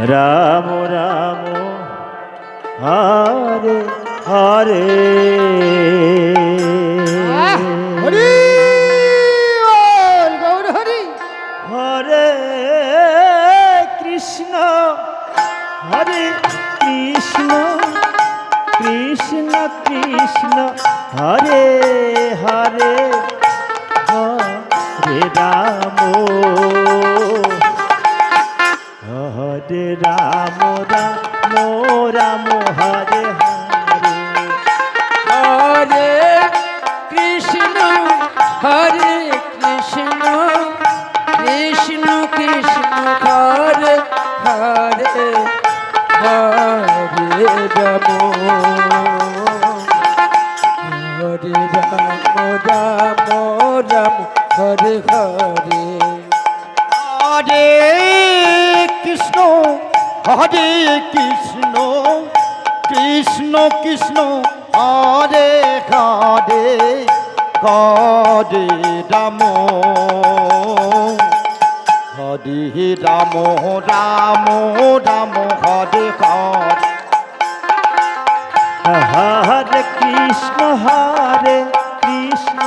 Ram Ram Hare Hare Hari Gour Hari. Hare Krishna Hare Krishna Krishna Krishna Hare Hare Hare Ram Hare Ram Ram Ram Hare Hare Hare Krishna Hare Krishna Krishna Krishna Hare Hare Hare Ram Hare Ram Ram Ram Hare Hare Hare Krishna Hare Krishna Krishna Krishna Hare Hare Hare Ram Hare Ram Ram Ram Hare Hare Hare Krishna Hare Krishna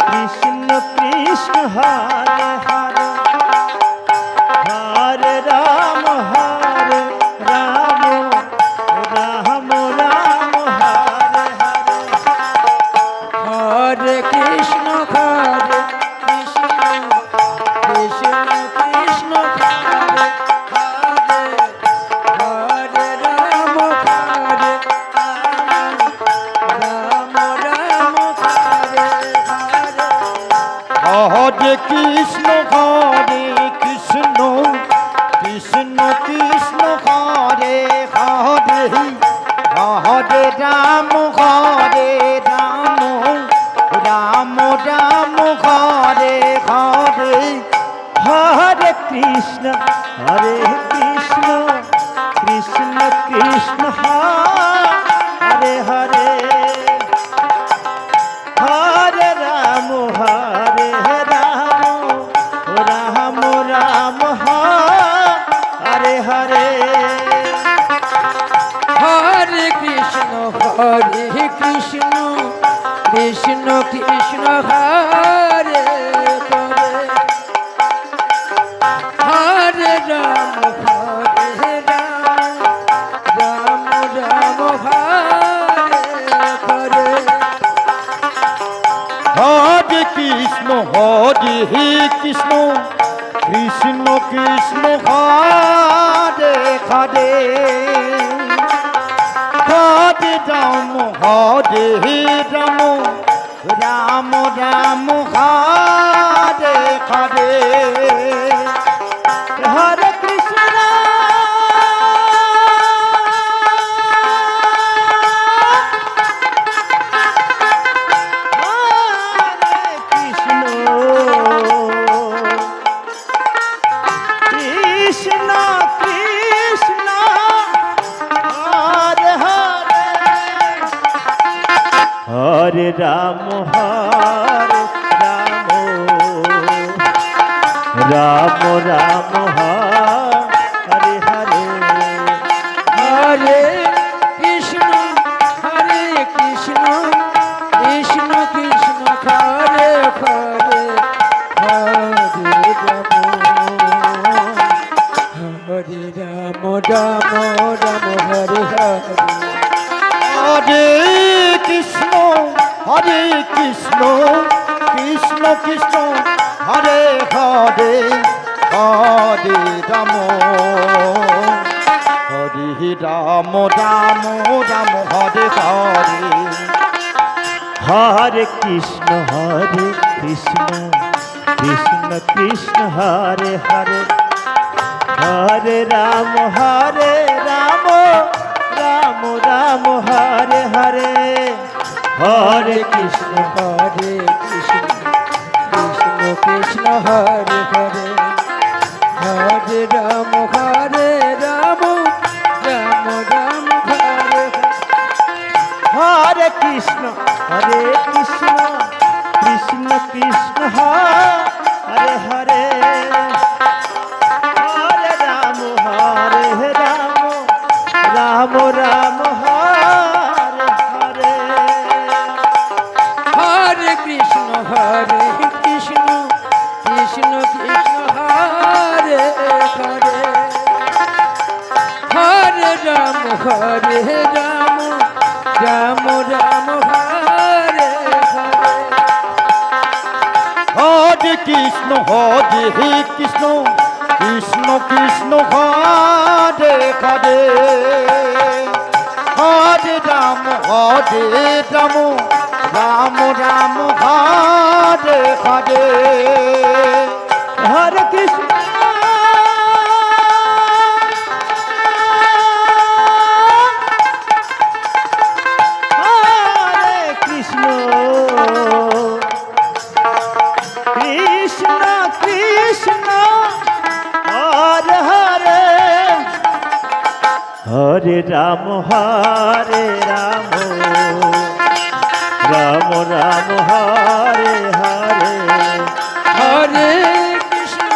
Krishna Krishna Hare Hare Hare Ram Ram Ram Ram Hare Hare Hare Krishna Krishna Krishna Krishna Hare Hare Hare Ram Ram Ram Hare Hare Hare Krishna Krishna Krishna Krishna Hare Hare Hare Ram Ram Ram Hare Hare Hare Krishna Krishna Krishna Krishna Hare Hare Hare Ram Ram Ram Hare Hare Hare Krishna Krishna Krishna Hare Hare Hare Ram Ram Ram Hare Hare Hare Krishna Krishna Krishna Krishna Hare Hare Hare Ram Ram Ram Hare Hare Hare Krishna Krishna Krishna Hare Hare Hare Ram Ram Ram Hare Hare Hare Krishna Krishna Krishna Krishna Hare Hare Hare Ram Ram Ram Hare Hare Hare Krishna Krishna Krishna Krishna Hare Hare Hare Ram Ram Ram Hare Hare Hare Krishna Krishna Krishna Krishna Hare Hare Hare Ram Ram Ram Hare Hare Hare Krishna Krishna Krishna Hare Hare Hare Ram Ram Ram Hare Hare Krishna Krishna Krishna Hare Hare Hare Ram Ram Hare Ram Ram Ram Hare Hare Hare Krishna Krishna Krishna Hare Hare Hare Ram Ram Ram Hare Hare Hare Krishna Hare Krishna Krishna Krishna Hare Hare Hare Ram Ram Ram Hare Hare Hare Krishna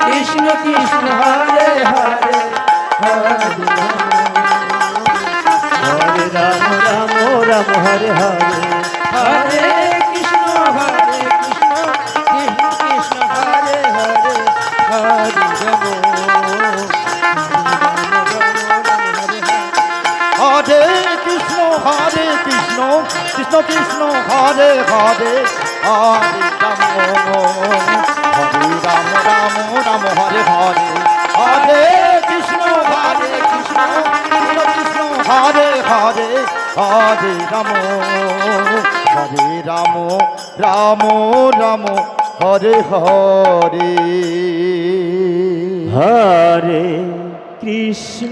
Krishna Krishna Hare Hare Hare Hare Ram Ram Hare Hare Hare Krishna Krishna Krishna Hare Hare Hare Ram Hare Krishna Krishna Krishna Hare Hare Hare Ram Ram Hare Hare Hare Krishna Krishna Krishna Hare Hare Hare Ram Ram Ram Hare Hare Hare Krishna